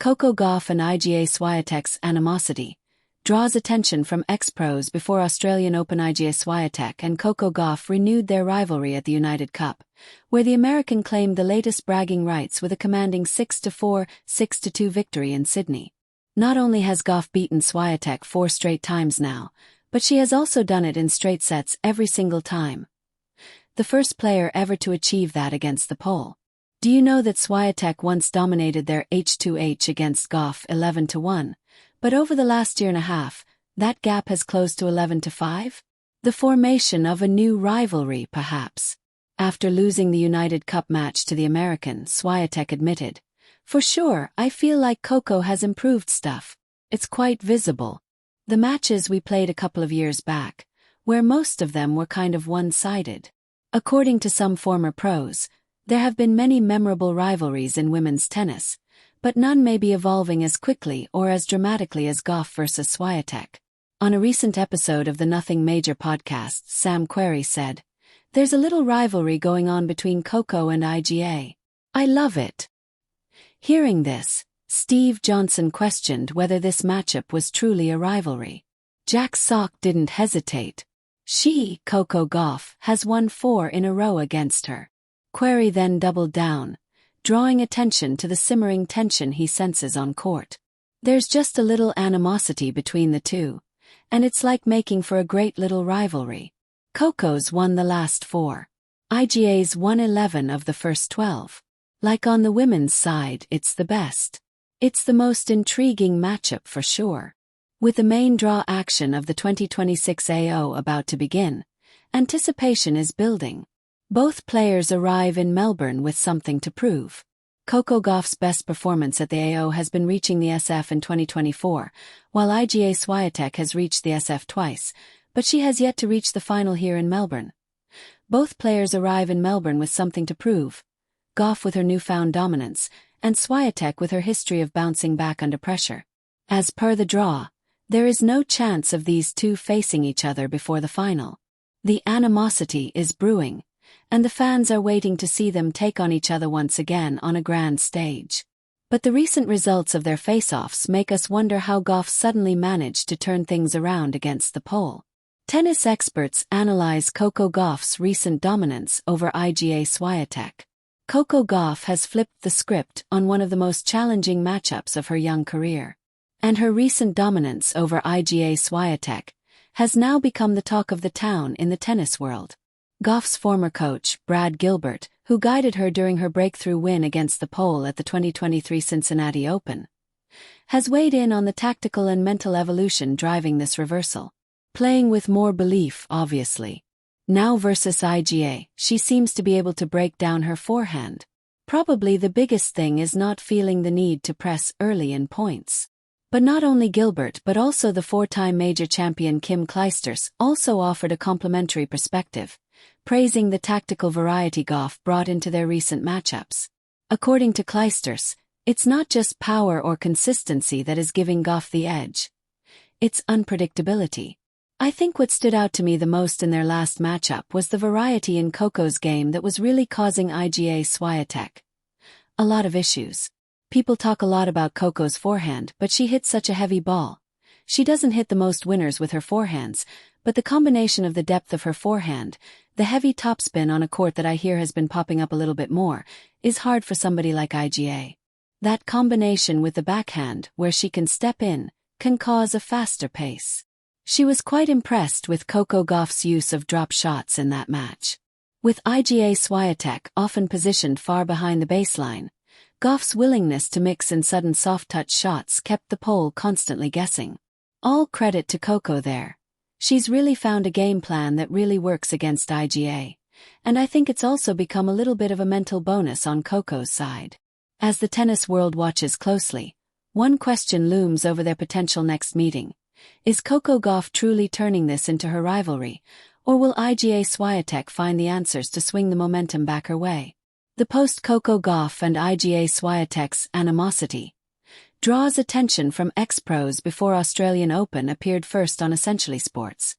Coco Gauff and Iga Swiatek's Animosity draws attention from ex-pros before Australian Open. Iga Swiatek and Coco Gauff renewed their rivalry at the United Cup, where the American claimed the latest bragging rights with a commanding 6-4, 6-2 victory in Sydney. Not only has Gauff beaten Swiatek 4 straight times now, but she has also done it in straight sets every single time. The first player ever to achieve that against the pole. Do you know that Swiatek once dominated their H2H against Gauff 11-1, but over the last year and a half, that gap has closed to 11-5? The formation of a new rivalry, perhaps. After losing the United Cup match to the American, Swiatek admitted, "For sure, I feel like Coco has improved stuff. It's quite visible. The matches we played a couple of years back, where most of them were kind of one-sided." According to some former pros, there have been many memorable rivalries in women's tennis, but none may be evolving as quickly or as dramatically as Gauff versus Swiatek. On a recent episode of the Nothing Major podcast, Sam Querrey said, "There's a little rivalry going on between Coco and Iga. I love it." Hearing this, Steve Johnson questioned whether this matchup was truly a rivalry. Jack Sock didn't hesitate. She, Coco Gauff, has won 4 in a row against her. Querrey then doubled down, drawing attention to the simmering tension he senses on court. "There's just a little animosity between the two, and it's like making for a great little rivalry. Coco's won the last 4. Iga's won 11 of the first 12. Like on the women's side, it's the best. It's the most intriguing matchup for sure." With the main draw action of the 2026 AO about to begin, anticipation is building. Both players arrive in Melbourne with something to prove. Coco Gauff's best performance at the AO has been reaching the SF in 2024, while Iga Swiatek has reached the SF twice, but she has yet to reach the final here in Melbourne. Both players arrive in Melbourne with something to prove. Gauff with her newfound dominance, and Swiatek with her history of bouncing back under pressure. As per the draw, there is no chance of these two facing each other before the final. The animosity is brewing, and the fans are waiting to see them take on each other once again on a grand stage. But the recent results of their face-offs make us wonder how Gauff suddenly managed to turn things around against the pole. Tennis experts analyze Coco Gauff's recent dominance over Iga Swiatek. Coco Gauff has flipped the script on one of the most challenging matchups of her young career. And her recent dominance over Iga Swiatek has now become the talk of the town in the tennis world. Gauff's former coach, Brad Gilbert, who guided her during her breakthrough win against the pole at the 2023 Cincinnati Open, has weighed in on the tactical and mental evolution driving this reversal. Playing with more belief, obviously. Now versus Iga, she seems to be able to break down her forehand. Probably the biggest thing is not feeling the need to press early in points. But not only Gilbert but also the 4-time major champion Kim Clijsters also offered a complimentary perspective, praising the tactical variety Gauff brought into their recent matchups. According to Clijsters, it's not just power or consistency that is giving Gauff the edge. It's unpredictability. I think what stood out to me the most in their last matchup was the variety in Coco's game that was really causing Iga Swiatek a lot of issues. People talk a lot about Coco's forehand, but she hits such a heavy ball. She doesn't hit the most winners with her forehands, but the combination of the depth of her forehand, the heavy topspin on a court that I hear has been popping up a little bit more, is hard for somebody like Iga. That combination with the backhand, where she can step in, can cause a faster pace. She was quite impressed with Coco Gauff's use of drop shots in that match. With Iga Swiatek often positioned far behind the baseline, Gauff's willingness to mix in sudden soft-touch shots kept the pole constantly guessing. All credit to Coco there. She's really found a game plan that really works against Iga, and I think it's also become a little bit of a mental bonus on Coco's side. As the tennis world watches closely, one question looms over their potential next meeting. Is Coco Gauff truly turning this into her rivalry, or will Iga Swiatek find the answers to swing the momentum back her way? The post-Coco Gauff and Iga Swiatek's Animosity draws attention from ex-pros before Australian Open appeared first on Essentially Sports.